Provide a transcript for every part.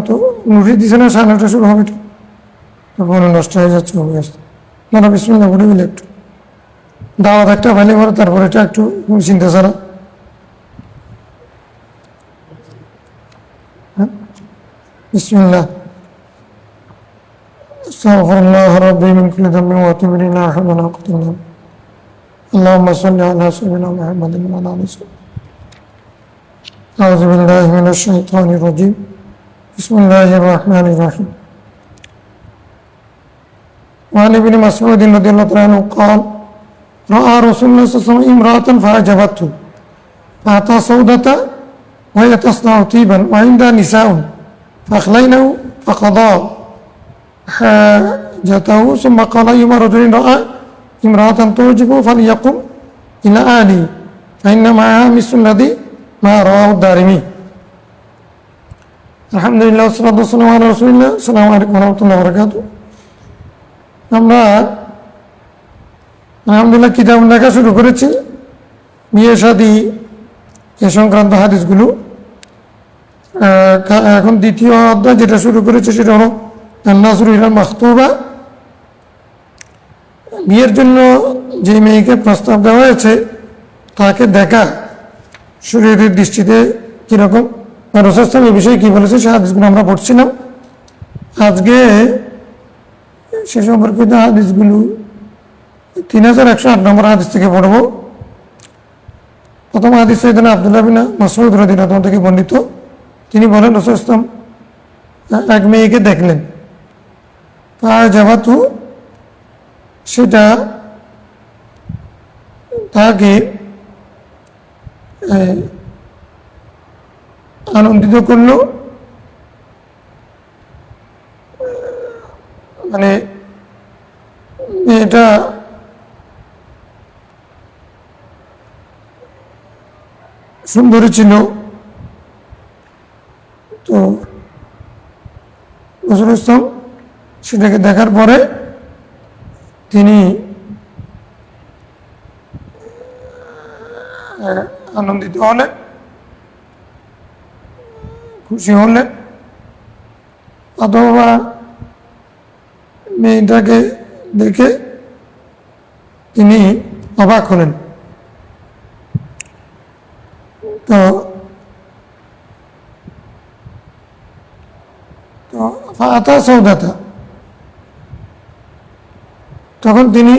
তো নোটিশ দিছে না 9:30 শুরু হবে, তখন নষ্ট হয়ে যাচ্ছে। না বিসমিল্লাহ বলে দিলে একটু দাওয়াত একটা ভালো করে, তারপরে এটা একটু চিন্তা ছাড়া। বিসমিল্লাহ। আস্তাগফিরুল্লাহ রাব্বি মিন কুল্লি যামবিন ওয়া আতুবু ইলাইহি লা হাওলা ওয়া লা কুওয়াতা ইল্লা বিল্লাহ। আল্লাহুম্মা সাল্লি আলা সাইয়্যিদিনা মুহাম্মাদিন ওয়া আলা আলি সাল্লাম। আউযু বিল্লাহি মিনাশ শাইতানির রাজীম। বিসমিল্লাহির রাহমানির রাহিম। وعن ابن مسعود رضي الله عنه قال رأى رسول الله صلى الله عليه وسلم امرأة فأعجبته فأتى سودة وهي تصنع طيبا وعندها نساء فأخلينه فقضى حاجته ثم قال أيما رجل رأى امرأة تعجبه فليقم إلى أهله فإن معها مثل الذي ما رواه الدارمي. الحمد لله والصلاة والسلام على رسول الله. السلام عليكم ورحمة الله وبركاته. আমরা আলহামদুলিল্লাহ কিতাব লেখা শুরু করেছি, বিয়ে শাদী এ সংক্রান্ত হাদিসগুলো। এখন দ্বিতীয় অধ্যায় যেটা শুরু করেছে সেটা হলো নাজরুল ইলা মাখতুবা। বিয়ের জন্য যে মেয়েকে প্রস্তাব দেওয়া হয়েছে তাকে দেখা শরীরের দৃষ্টিতে কীরকম, রাসূল সাল্লাল্লাহু আলাইহি ওয়াসাল্লাম এই বিষয়ে কী বলেছে সে হাদিসগুলো আমরা পড়ছিলাম। আজকে সে সম্পর্কিত হাদিসগুলো 3108 নম্বর হাদিস থেকে পড়ব। প্রথম হাদিস সাইয়েদনা আব্দুল্লাহ বিন মাসউদ রাদিয়াল্লাহু আনহু থেকে বর্ণিত। তিনি বলেন রাসূল সাল্লাল্লাহু আলাইহি ওয়াসাল্লাম এক মেয়েকে দেখলেন, ফাআজাবাতহু, সেটা তাকে আনন্দিত করলো, মানে এটা সুন্দরী ছিল। তো রাসূল ইসলাম সেটাকে দেখার পরে তিনি আনন্দিত হলেন, খুশি হলেন, অথবা মেয়েটাকে দেখে তিনি অবাক হলেন। তো ফাতা সৌদাতা, তখন তিনি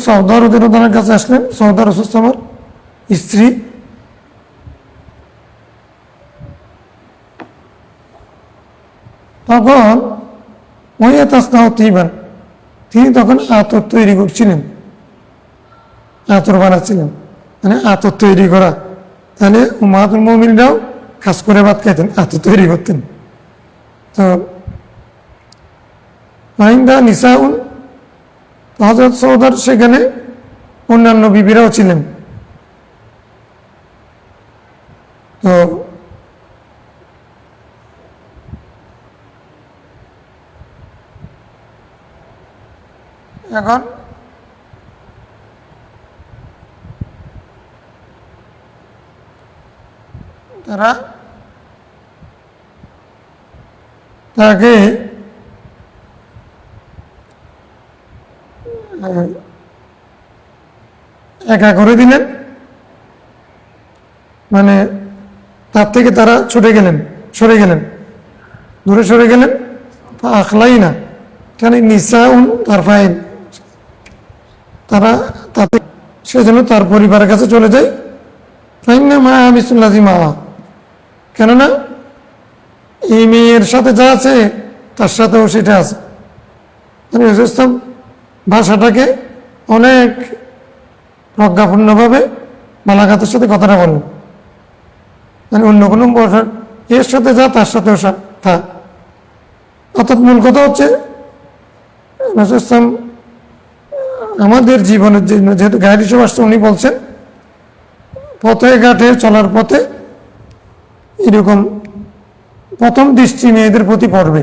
সৌদা রাদিয়াল্লাহু কাছে আসলেন। সৌদা রাসূল সাল্লাল্লাহু আলাইহি ওয়াসাল্লামের স্ত্রী। তখন ওয়া তাসনাউ তিবান, তিনি তখন আতর তৈরি করছিলেন, আতর বানাচ্ছিলেন, মানে আতর তৈরি করা। তাহলে উম্মাহাতুল মুমিনিনরাও খাস করে ভাত খাইতেন, আতর তৈরি করতেন। তো মাইন্দা নিসাউন, হযরত সৌদার সেখানে অন্যান্য বিবিরাও ছিলেন। তো এখন তারা তাকে একা করে দিলেন, মানে তার থেকে তারা সরে গেলেন, দূরে সরে গেলেন। আখলাই না, এখানে নিসাউন তারফাইন, তারা তাতে সেজন্য তার পরিবারের কাছে চলে যায়। ফাইন্না মা মিসুল্লাহি মা, কেননা এই মেয়ের সাথে যা আছে তার সাথেও সেটা আছে। মানে রাসূল ইসলাম ভাষাটাকে অনেক প্রজ্ঞাপূর্ণভাবে বালাগাতের সাথে কথাটা বলেন, মানে অন্য কোনো ভাষার এর সাথে যা তার সাথেও তা। অর্থাৎ মূল কথা হচ্ছে রাসূল ইসলাম আমাদের জীবনের জন্য যেহেতু গাইড হিসেবে আসছে, উনি বলছেন পথে ঘাটে চলার পথে এরকম প্রথম দৃষ্টি মেয়েদের প্রতি পড়বে।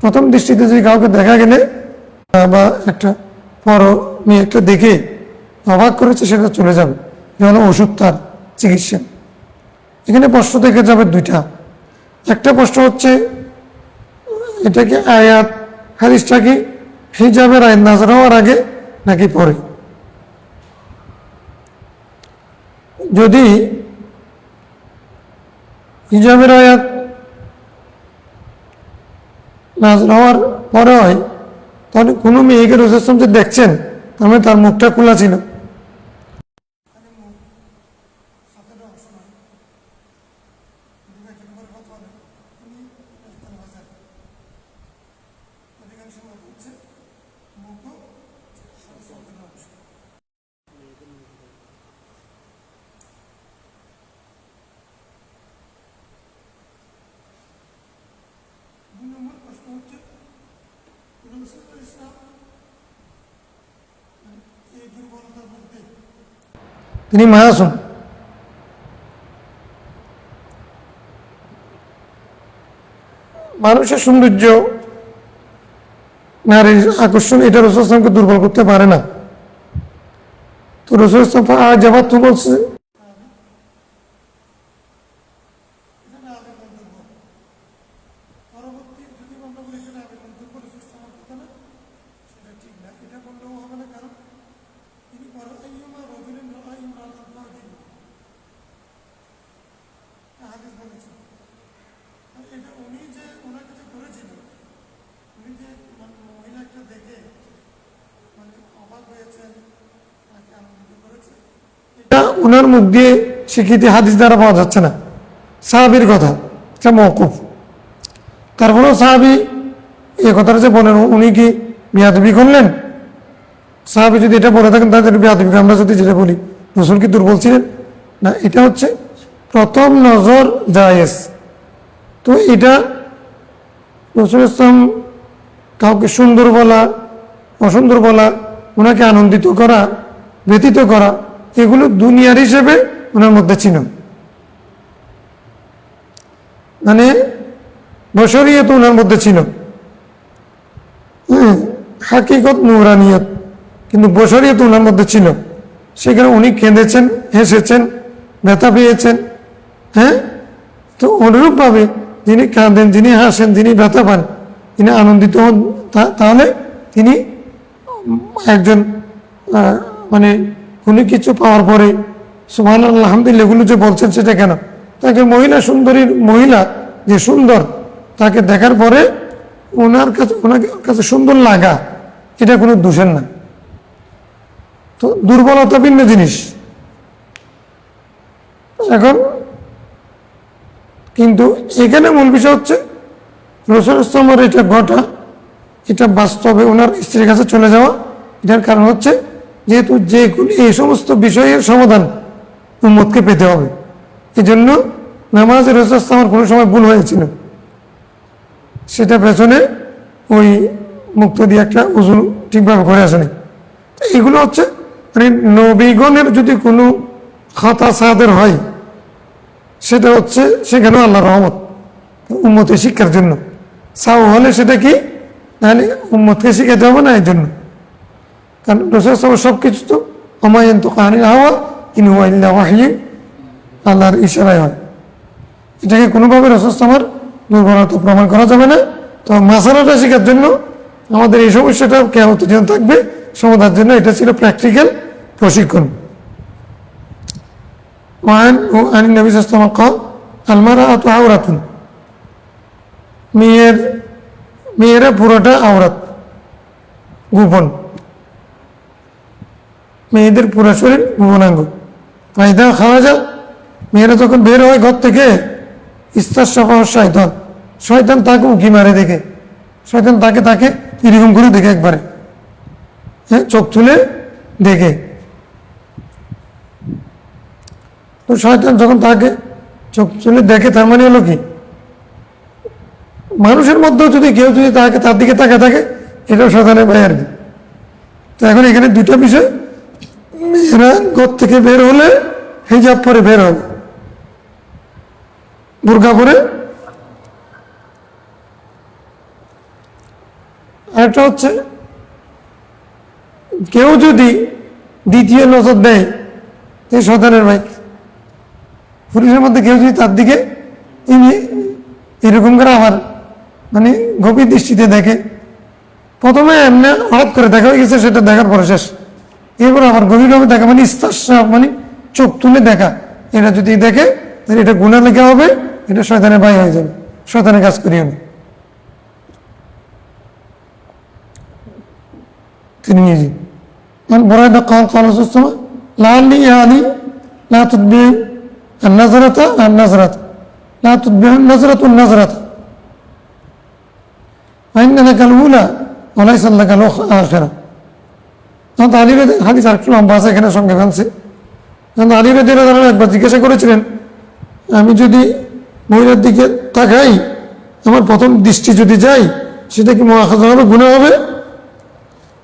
প্রথম দৃষ্টিতে যদি কাউকে দেখা গেলে বা একটা বড় মেয়ে একটা দেখে অবাক করেছে, সেটা চলে যাবে, এটা হলো ওষুধ, তার চিকিৎসা। এখানে প্রশ্ন থেকে যাবে দুইটা। একটা প্রশ্ন হচ্ছে, এটা কি আয়াত হাদিসটা কি হিজাবের আইন নাযিল হওয়ার আগে নাকি পরে? যদি হিজাবের আয়াত নাযিল হওয়ার পরে হয়, তাহলে কোনো মেয়েকে রাসূল সাল্লাল্লাহু আলাইহি ওয়াসাল্লাম যে দেখছেন, তার মানে তার মুখটা খোলা ছিল। তিনি মাসুম। মানুষের সৌন্দর্য, নারীর আকর্ষণ, এটা রাসূল সাল্লাল্লাহু আলাইহি ওয়াসাল্লামকে দুর্বল করতে পারে না। তো রাসূল সাল্লাল্লাহু আলাইহি ওয়াসাল্লাম আজাবাত তো বলছে, ওনার মুখ দিয়ে স্বীকৃতি হাদিস দ্বারা পাওয়া যাচ্ছে না, সাহাবীর কথা, এটা মওকুফ। তারপরেও সাহাবী এই কথাটা যে বলেন, উনি কি বেয়াদবি করলেন? সাহাবী যদি এটা বলে থাকেন, তাদের বেয়াদবি। আমরা যদি যেটা বলি রাসূল কি দুর্বল ছিলেন? না, এটা হচ্ছে প্রথম নজর জায়েজ। তো এটা রাসূল ইসলাম কাউকে সুন্দর বলা, অসুন্দর বলা, ওনাকে আনন্দিত করা, ব্যতীত করা, এগুলো দুনিয়ার হিসেবে ওনার মধ্যে ছিল। মানে বশরিয়ত ওনার মধ্যে ছিল, হাকিকত নূরানিয়ত, কিন্তু বশরিয়ত ওনার মধ্যে ছিল। সেখানে উনি কেঁদেছেন, হেসেছেন, ব্যথা পেয়েছেন। হ্যাঁ, তো অনুরূপভাবে যিনি কাঁদেন, যিনি হাসেন, যিনি ব্যথা পান, তিনি আনন্দিত হন, তাহলে তিনি একজন মানে কোনো কিছু পাওয়ার পরে সুবহানাল্লাহ আলহামদুলিল্লাহ এগুলো যে বলছেন, সেটা কেন? তাকে মহিলা, সুন্দরীর মহিলা যে সুন্দর, তাকে দেখার পরে ওনার কাছে সুন্দর লাগা, এটা কোনো দোষের না। তো দুর্বলতা ভিন্ন জিনিস। এখন কিন্তু এখানে মূল বিষয় হচ্ছে রাসূল ইসলামের এটা ঘটা, এটা বাস্তবে ওনার স্ত্রীর কাছে চলে যাওয়া। এটার কারণ হচ্ছে যেহেতু যে এই সমস্ত বিষয়ের সমাধান উম্মতকে পেতে হবে, এই জন্য নামাজের রাসূল ইসলামের কোনো সময় ভুল হয়েছিল, সেটা পেছনে ওই মুক্ত দিয়ে একটা উজু ঠিকভাবে করে আসেনি। এগুলো হচ্ছে মানে নবীগণের যদি কোনো খাতা সাদের হয়, সেটা হচ্ছে সেখানেও আল্লাহর রহমত উম্মতের শিক্ষার জন্য। সাও হলে সেটা কি, তাহলে উম্মতকে শিখাতে হবে না, এই জন্য। কারণ রাসূল সাল্লাল্লাহু সব কিছু তো ওমায়ান্তিকু আনিল হাওয়া ইন হুয়া ইল্লা ওয়াহয়ু, আল্লাহর ইশারায় হয়। এটাকে কোনোভাবে রাসূল সাল্লাল্লাহু দুর্বলতা প্রমাণ করা যাবে না। তো মাসালাটা শেখার জন্য আমাদের এই সমস্যাটা কিয়ামত পর্যন্ত থাকবে, সমাধানের জন্য এটা ছিল প্র্যাকটিক্যাল প্রশিক্ষণ। ওয়ান ও আন নবী সাল্লাল্লাহু আলাইহি ওয়াসাল্লাম قال المرأة عورة, মেয়েরা পুরোটা আওরাত, গোপন। মেয়েদের পুরো শরীর গোপনাঙ্গ। ফাইদা খারাজা, মেয়েরা যখন বের হয় ঘর থেকে, ইস্তাশাফা শয়তান, শয়তান তাকে উঁকি মারে দেখে, শয়তান তাকে এরকম করে দেখে একবারে, হ্যাঁ, চোখ তুলে দেখে। তো শয়তান যখন তাকে চোখ তুলে দেখে, তার মানে হলো কি, মানুষের মধ্যেও যদি কেউ যদি তার দিকে তাকায় থাকে, এটাও শয়তানের ভয় আর কি। তো এখন এখানে দুটো বিষয়, মেয়েরা ঘর থেকে বের হলে হিজাব পরে বের হবে, বুরকা পরে। আরেকটা হচ্ছে, কেউ যদি দ্বিতীয় নজর দেয়, এই শয়তানের ভাই, পুরুষের মধ্যে কেউ যদি তার দিকে এরকম করে আবার মানে গভীর দৃষ্টিতে দেখে। প্রথমে এমনি হঠাৎ করে দেখা হয়ে গেছে, সেটা দেখার পরে শেষ। এরপর আবার গভীরভাবে দেখা মানে মানে চোখ তুলে দেখা, এটা যদি দেখে তাহলে এটা গুনাহ লেখা হবে, এটা শয়তানের ভাই হয়ে যাবে, শয়তানের কাজ করিও না। তিরমিজি মান বুরাইদা قال قال رسول الله لعلي يعني لا تتبع النظرة النظرة لا تتبع النظرة النظرة فإن لك الأولى وليس لك الآخرة। হাদিস আরেকটু লম্বা আছে, এখানে সঙ্গে ফেলছে। আলী রাদিয়াল্লাহু আনহু একবার জিজ্ঞাসা করেছিলেন, আমি যদি মহিলার দিকে তাকাই, আমার প্রথম দৃষ্টি যদি যাই, সেটা কি মুআখাযা হবে, গুনাহ হবে?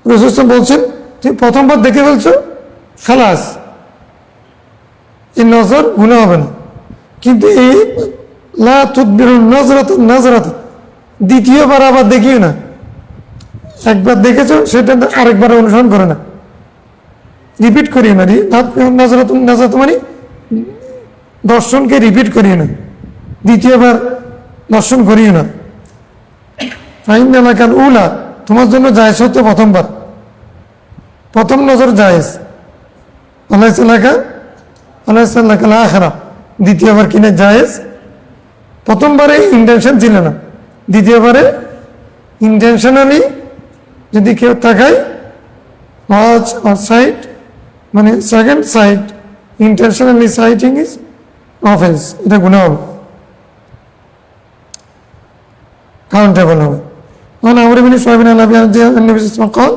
রাসূল সাল্লাল্লাহু আলাইহি ওয়াসাল্লাম বলছেন, তুমি প্রথমবার দেখে ফেলছো, খালাস, এই নজর গুনাহ হবে না। কিন্তু এই লা তুদবিরুন নজরাত নজরাত, দ্বিতীয়বার আবার দেখিও না। একবার দেখেছো, সেটা আরেকবার অনুসরণ করে না, রিপিট করিও না। নজরাত নজরাত মানে দর্শনকে রিপিট করিও না, দ্বিতীয়বার দর্শন করিও না। ফাইন এলাকার উলা, তোমার জন্য জায়েজ হচ্ছে প্রথমবার, প্রথম নজর জায়েজ। আখেরা, দ্বিতীয়বার কিনে জায়েজ। প্রথমবারে ইন্টেনশন ছিল না, দ্বিতীয়বারে ইন্টেনশনালি যদি কেউ তাকায়, ওয়াচ অর সাইট মানে second sight, intentionally sighting is offence, এটা গুনাহ হবে, কাউন্টেবল হবে। وعن عمرو بن شعيب عن النبي صلى الله عليه وسلم قال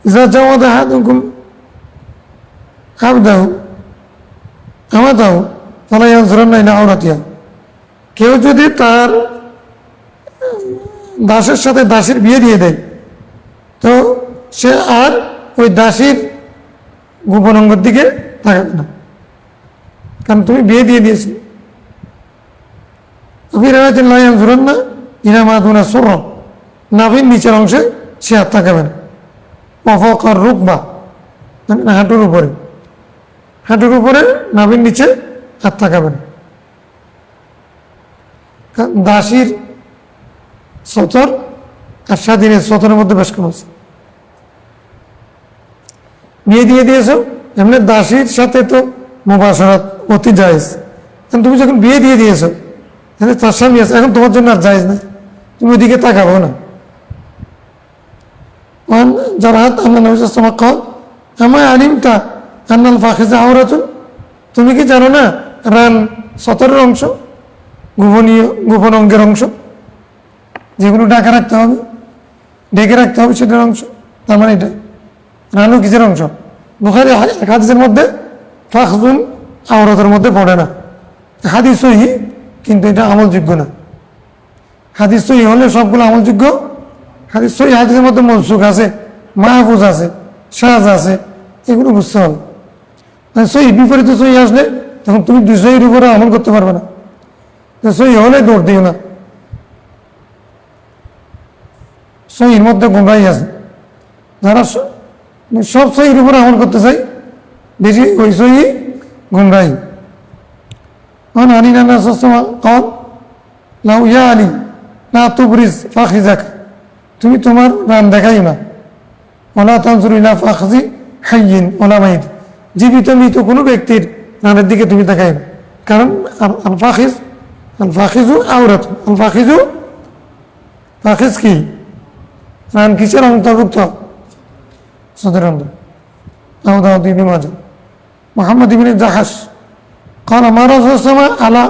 إذا جاوز أحدكم عبده أمته فلا ينظرن إلى عورتها। কেউ যদি তার দাসের সাথে দাসীর বিয়ে দিয়ে দেয়, তো সে আর ওই দাসীর গোপন অঙ্গের দিকে তাকাবে না, কারণ তুমি বিয়ে দিয়ে দিয়েছো। নাভির নিচের অংশে সে হাত তাকাবে না, অফকার রুকবা মানে হাঁটুর উপরে, হাঁটুর উপরে নাভির নিচে হাত তাকাবে না। দাসীর সতর আর স্বাধীনের সতরের মধ্যে বেশ কম আছে। বিয়ে দিয়ে দিয়েছ, এমনি দাসীর সাথে তো মুবাশারাত অতি জায়েজ, কারণ তুমি যখন বিয়ে দিয়ে দিয়েছো তাহলে তার স্বামী আছে, এখন তোমার জন্য আর জায়েজ না, তুমি ওইদিকে তাকাবো না। জারাহাত আল্লাহ নবী সাল্লাল্লাহু আলাইহি ওয়াসাল্লাম কল আমা আলিমতা আন্নাল ফাখিযা আওরাতুন, তুমি কি জানো না রান সতরের অংশ, গোপন অঙ্গের অংশ, যেগুলো ঢাকা রাখতে হবে, ঢেকে রাখতে হবে, সেটার অংশ। তার মানে এটা রানু কিসের অংশ? বুখারী হাদিসের মধ্যে ফাখজুন আওরাতের মধ্যে পড়ে না, হাদিস সহিহ, কিন্তু এটা আমলযোগ্য না। হাদিস সহিহ হলে সবগুলো আমলযোগ্য, হাদিস সহিহ হাদিসের মধ্যে মনসুখ আছে, মাহফুজ আছে, শাজ আছে, এগুলো বুঝতে হবে। সহিহ বিপরীত সহিহ আসলে তখন তুমি দুই সহির উপরে আমল করতে পারবে না, সহিহ হলে দৌড় দিও না। সহির মধ্যে গুমরাহি আছে, যারা সব সহির উপরে আমল করতে চাই, বেশি ওই সহি গুমরাহি। قال লাউ ইয়া আলী লা তুবরিজ ফাখিজাক, তুমি তোমার রান দেখাই না, ওলা তানজুর ইলা ফাখজি হাইয়িন ওলা মাইত, জীবিত মৃত কোনো ব্যক্তির রানের দিকে তুমি দেখাই না, কারণ আল ফাখিজু আওরাত, আল ফাখিজু, ফাখিজ কি? রান কিসের অন্তর্ভুক্ত? সদর অন্তর। আবু দাউদ ইবনে মাজাহ। মুহাম্মদ ইবনে জাহাশ قال ما رسول الله على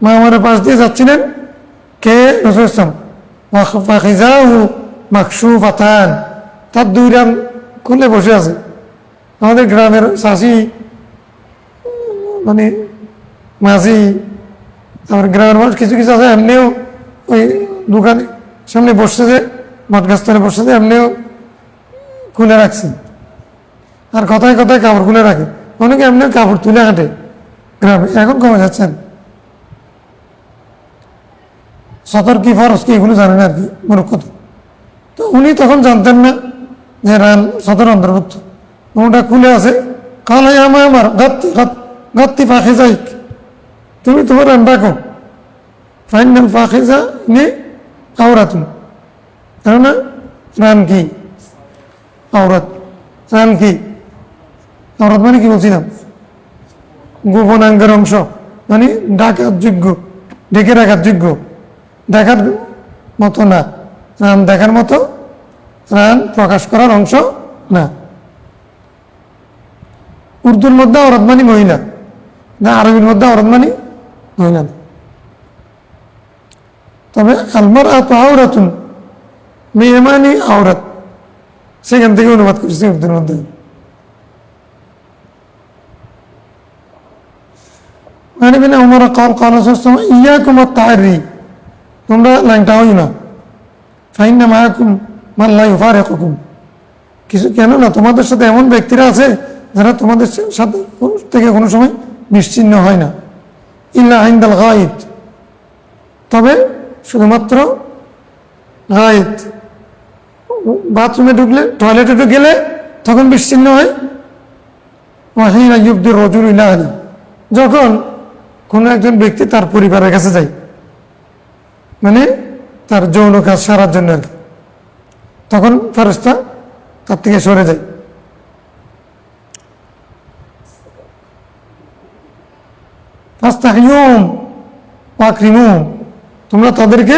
মামারের পাশ দিয়ে যাচ্ছিলেন কে? রাসূল ফাখিজাহু মাকশুফাতান, তার দুই রান খুলে বসে আছে। আমাদের গ্রামের চাষি মানে মাঝি, আমার গ্রামের মানুষ কিছু কিছু আছে এমনিও ওই দোকানে সামনে বসছে, যে বটগাছতলে বসছে, যে এমনিও খুলে রাখছে, আর কথায় কথায় কাপড় খুলে রাখে। অনেকে এমনি কাপড় তুলে হাঁটে গ্রামে, এখন কমে যাচ্ছেন। সতর কি ফরজ কি এগুলো জানেন আর কি, মূর্খতা। তো উনি তখন জানতেন না যে রান সতর অন্তর্ভুক্ত, ওটা খুলে আছে। কাল আমার গাত্তি ফাঁকি যাই, তুমি তোমার রান রাখো। ফাইনাল ফাখিজা নে আওরাতুন, কেননা রান কি আওরাত, রান কি আওরাত মানে কি বলছিলাম, গোপনাঙ্গের অংশ, মানে ডাকার যোগ্য, ডেকে রাখার যোগ্য, দেখার মতো না। রান দেখার মতো, রান প্রকাশ করার অংশ না। উর্দুর মধ্যে আওরাত মানে মহিলা না, আরবির মধ্যে আওরাত মানে মহিলা না। তবে আলমার আওরাতুন, মেয়ে মানে আওরাত, সেখান থেকে অনুবাদ করছি উর্দুর মধ্যে। মানে বিনা উমর কল কলসম ইয়াকুম আত-তাহরি, তোমরা ল্যাংটা হই না। ফাইন্না মায়াকুম মান লা ইউফারিকুকুম, কিছু কেন না তোমাদের সাথে এমন ব্যক্তিরা আছে যারা তোমাদের সাথে থেকে কোনো সময় নিশ্চিহ্ন হয় না। ইল্লা ইনদাল গায়েত, তবে শুধুমাত্র গায়েত, বাথরুমে ঢুকলে, টয়লেটে গেলে তখন বিচ্ছিন্ন হয়। ওয়াহিনা ইউবদির রাজুলু ইলা আহলি, যখন কোনো একজন ব্যক্তি তার পরিবারের কাছে যায়, মানে তার যৌন কাজ সারার জন্য আর কি, তখন ফেরেশতা তার থেকে সরে যায়। ফাস্তাহিয়ুম ওয়াকরিমুহুম, তোমরা তাদেরকে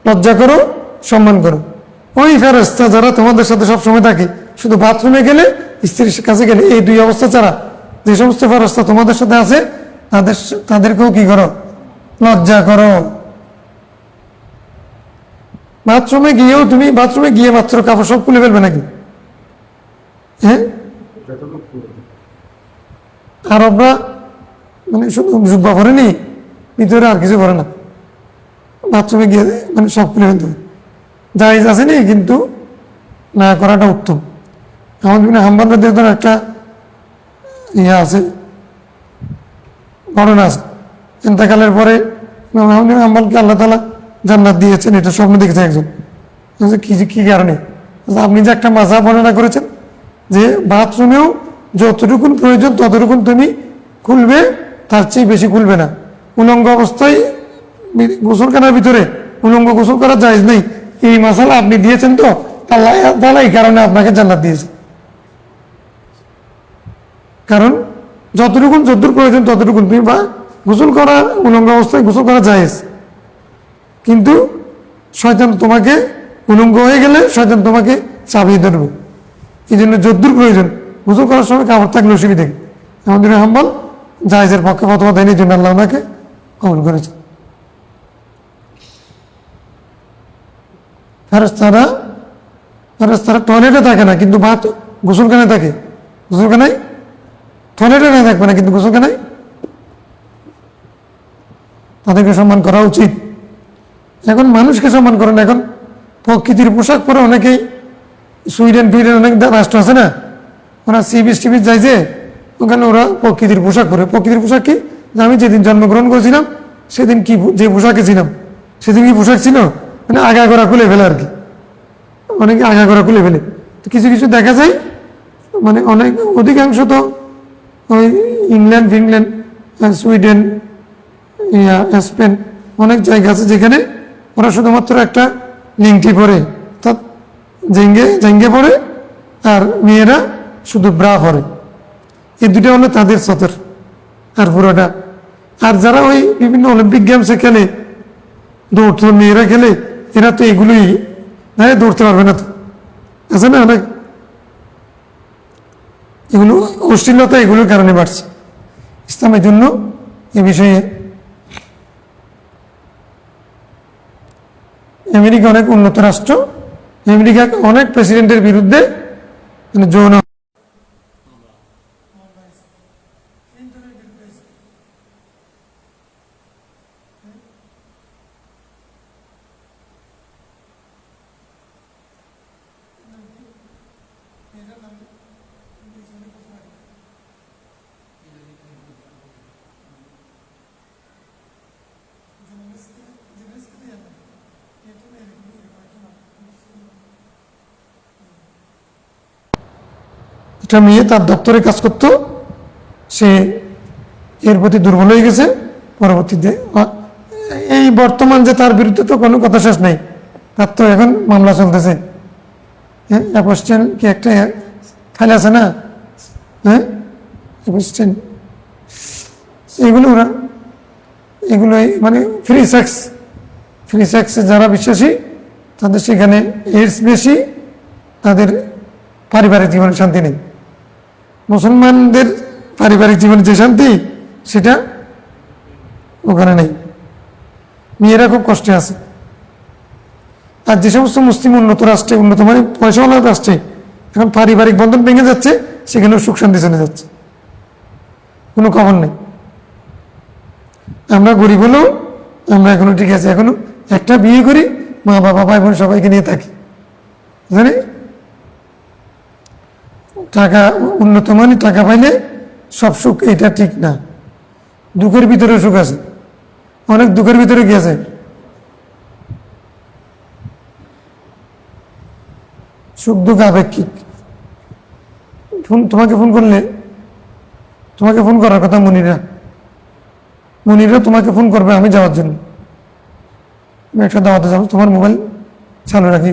লজ্জা করো, সম্মান করো। ওই ফেরেশতা যারা তোমাদের সাথে সবসময় থাকে, শুধু বাথরুমে গেলে, স্ত্রীর কাছে গেলে, এই দুই অবস্থা ছাড়া যে সমস্ত ফেরেশতা তোমাদের সাথে আছে, তাদেরকেও কি করো, লজ্জা করো। বাথরুমে গিয়েও তুমি বাথরুমে গিয়ে মাত্র কাপড় সব খুলে ফেলবে নাকি? হ্যাঁ, আরবরা মানে শুধু জুব্বা পরেনি, ভিতরে আর কিছু করে না, বাথরুমে গিয়ে মানে সব খুলে ফেলতে হবে। জায়েজ আছে নি, কিন্তু না করাটা উত্তম। আমাদের হাম্বানদের একটা ইয়ে আছে, ঘটনা আছে। ইন্তেকালের পরে হাম্বালকে আল্লাহ তাআলা জান্নাত দিয়েছেন, এটা স্বপ্ন দেখেছে একজন। কি কারণে? আপনি যে একটা মাযহাব বর্ণনা করেছেন যে বাথরুমেও যতটুকুন প্রয়োজন ততটুকুন তুমি খুলবে, তার চেয়ে বেশি খুলবে না। উলঙ্গ অবস্থায় গোসলখানার ভিতরে উলঙ্গ গোসল করা জায়েজ নেই, এই মাসালা আপনি দিয়েছেন, তো আল্লাহ তাআলা এই কারণে আপনাকে জান্নাত দিয়েছে। কারণ যতটুকুর প্রয়োজন ততটুকুন তুমি, বা গোসল করা, উলঙ্গ অবস্থায় গোসল করা জায়েজ, কিন্তু শয়তান তোমাকে, উলঙ্গ হয়ে গেলে শয়তান তোমাকে চাপিয়ে ধরবে। এই জন্য যদ্দুর প্রয়োজন, গোসল করার সময় কাপড় থাকলে অসুবিধা নেই। আমাদের হাম্বল জায়েজের পক্ষে ফতোয়া দেয়নি, জন্য আল্লাহ ওনাকে কবুল করেছে। ফেরেশতারা টয়লেটে থাকে না, কিন্তু গোসলখানায় থাকে। গোসলখানায়, টয়লেটে না থাকবে না, কিন্তু গোসলখানায়। তাদেরকে সম্মান করা উচিত। এখন মানুষকে সম্মান করেন, এখন প্রকৃতির পোশাক পরে অনেকেই, সুইডেন অনেক রাষ্ট্র আছে না, ওরা সি বিচ টিবিচ যায় যে, ওখানে ওরা প্রকৃতির পোশাক পরে। প্রকৃতির পোশাক কি? আমি যেদিন জন্মগ্রহণ করেছিলাম সেদিন কি যে পোশাকে ছিলাম, সেদিন কি পোশাক ছিল, মানে আগাগোড়া খুলে ফেলে আর কি, অনেকে আগাগোড়া খুলে ফেলে। তো কিছু কিছু দেখা যায়, মানে অনেক অধিকাংশ তো ওই ইংল্যান্ড, ফিংল্যান্ড, সুইডেন, স্পেন, অনেক জায়গা আছে যেখানে ওরা শুধুমাত্র একটা লিংটি পরে, অর্থাৎ জেঙ্গে পরে, আর মেয়েরা শুধু ব্রা পরে। এই দুটো হলো তাদের সতর আর পুরোটা। আর যারা ওই বিভিন্ন অলিম্পিক গেমসে খেলে, দৌড় মেয়েরা খেলে, এরা তো এগুলোই দৌড়তে পারবে না, তো আছে না অনেক, এগুলো অশ্লীলতা এগুলোর কারণে বাড়ছে। ইসলামের জন্য এ বিষয়ে আমেরিকা অনেক উন্নত রাষ্ট্র, আমেরিকা অনেক প্রেসিডেন্টের বিরুদ্ধে মানে যৌন একটা মেয়ে তার দপ্তরে কাজ করতো, সে এর প্রতি দুর্বল হয়ে গেছে, পরবর্তীতে এই বর্তমান যে তার বিরুদ্ধে তো কোনো কথা শেষ নাই, তার তো এখন মামলা চলতেছে। হ্যাঁ, অ্যাপোস্টেল কি একটা ফাইল আছে না? হ্যাঁ, অ্যাপোস্টেল, এগুলো মানে ফ্রি সেক্স যারা বিশ্বাসী তাদের সেখানে এইডস বেশি, তাদের পারিবারিক জীবনে শান্তি নেই। মুসলমানদের পারিবারিক জীবনে যে শান্তি সেটা ওখানে নেই, মেয়েরা খুব কষ্টে আছে। আর যে সমস্ত মুসলিম উন্নত রাষ্ট্রে, উন্নত মানে পয়সাওয়ালা রাষ্ট্রে এখন পারিবারিক বন্ধন ভেঙে যাচ্ছে, সেখানেও সুখ শান্তি চলে যাচ্ছে, কোনো খবর নেই। আমরা গরিব হলেও আমরা এখনো ঠিক আছে, এখনো একটা বিয়ে করি, মা বাবা ভাই বোন সবাইকে নিয়ে থাকি, জানি টাকা উন্নত মানে টাকা পাইলে সব সুখ, এটা ঠিক না। দুঃখের ভিতরে সুখ আছে, অনেক দুঃখের ভিতরে কি আছে? সুখ দুঃখ আপেক্ষিক। তোমাকে ফোন করলে, তোমাকে ফোন করার কথা মনিরা তোমাকে ফোন করবে আমি যাওয়ার জন্য, আমি একটা দাওয়াতে যাবো, তোমার মোবাইল চালু রাখি।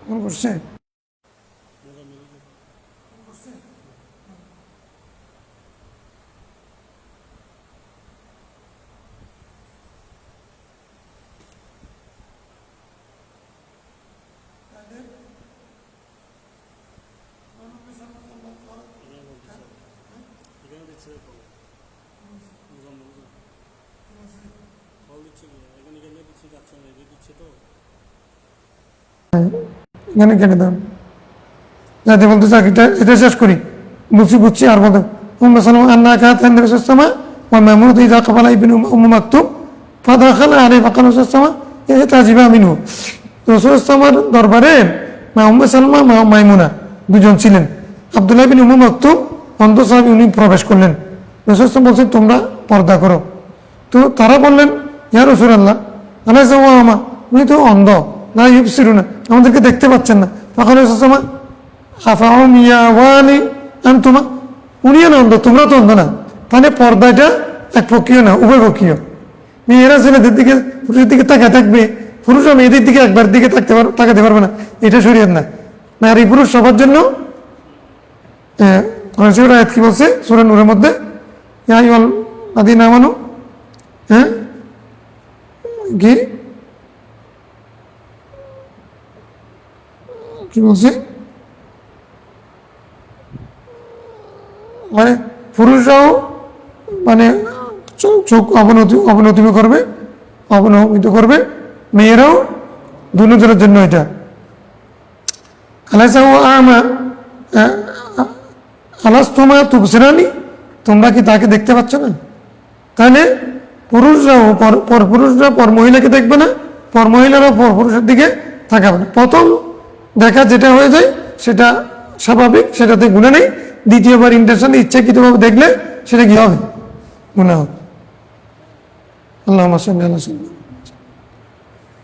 ফোন করছে? এখানে কেটে দাও, যাতে বলতে চাকরিটা এটা শেষ করি, বুঝছি আর বলতে আন্না কাত সামা ও মামুন ইদা কাবালা ইবনে মাকতুম ফাদাখালা আলাইহি ফাকাল সামা তাজিবা মিনহু। রাসূল সাল্লাল্লাহু দরবারে মা উম্মে সালমা মা মাইমুনা দুজন ছিলেন। আব্দুল্লাহ বিন উম্মে মাকতুম অন্ধ সাহাবী, উনি প্রবেশ করলেন। রাসূল সাল্লাল্লাহু বলছেন তোমরা পর্দা করো। তো তারা বললেন ইয়া রাসূলুল্লাহ আলাইসা ওয়া আমা, উনি তো অন্ধ, না ইউবসিরুনা, আমাদেরকে দেখতে পাচ্ছেন না। ফাকাল সামা আফাউম ইয়াওয়ানি আনতুমা, উনিও না অন্ধ, তোমরা তো অন্ধ না, তাহলে পর্দাটা এক পক্ষীয় না, উভয় পক্ষীয়। মেয়েরা ছেলেদের দিকে পুরুষের দিকে তাকায় থাকবে, পুরুষরা মেয়েদের দিকে একবার দিকে তাকাতে পারবে না, এটা শরীয়ত না। নারী পুরুষ সবার জন্য আয়াত কি বলছে সূরা নূরের মধ্যে, ইয়া আইয়ুহাল লাযীনা আমানু, হ্যাঁ কি বলছে, মানে পুরুষরাও মানে চোখ অবনতি করবে, মেয়েরাও, দুজনের জন্য এটা। আলাস্তমা তুবসিরানি, তোমরা কি তাকে দেখতে পাচ্ছ না? তাহলে পুরুষরাও পুরুষরা পর মহিলাকে দেখবে না, পর মহিলারাও পর পুরুষের দিকে তাকাবে না। প্রথম দেখা যেটা হয়ে যায় সেটা স্বাভাবিক, সেটাতে গুণা নেই। দ্বিতীয়বার ইন্টেনশন ইচ্ছাকৃতভাবে দেখলে সেটা কি হবে? গুনাহ হবে। আল্লাহুম্মা সাল্লি আলা সাইয়্যিদিনা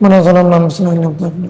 মুহাম্মাদ ওয়া আলা আলিহি ওয়া সাহবিহি।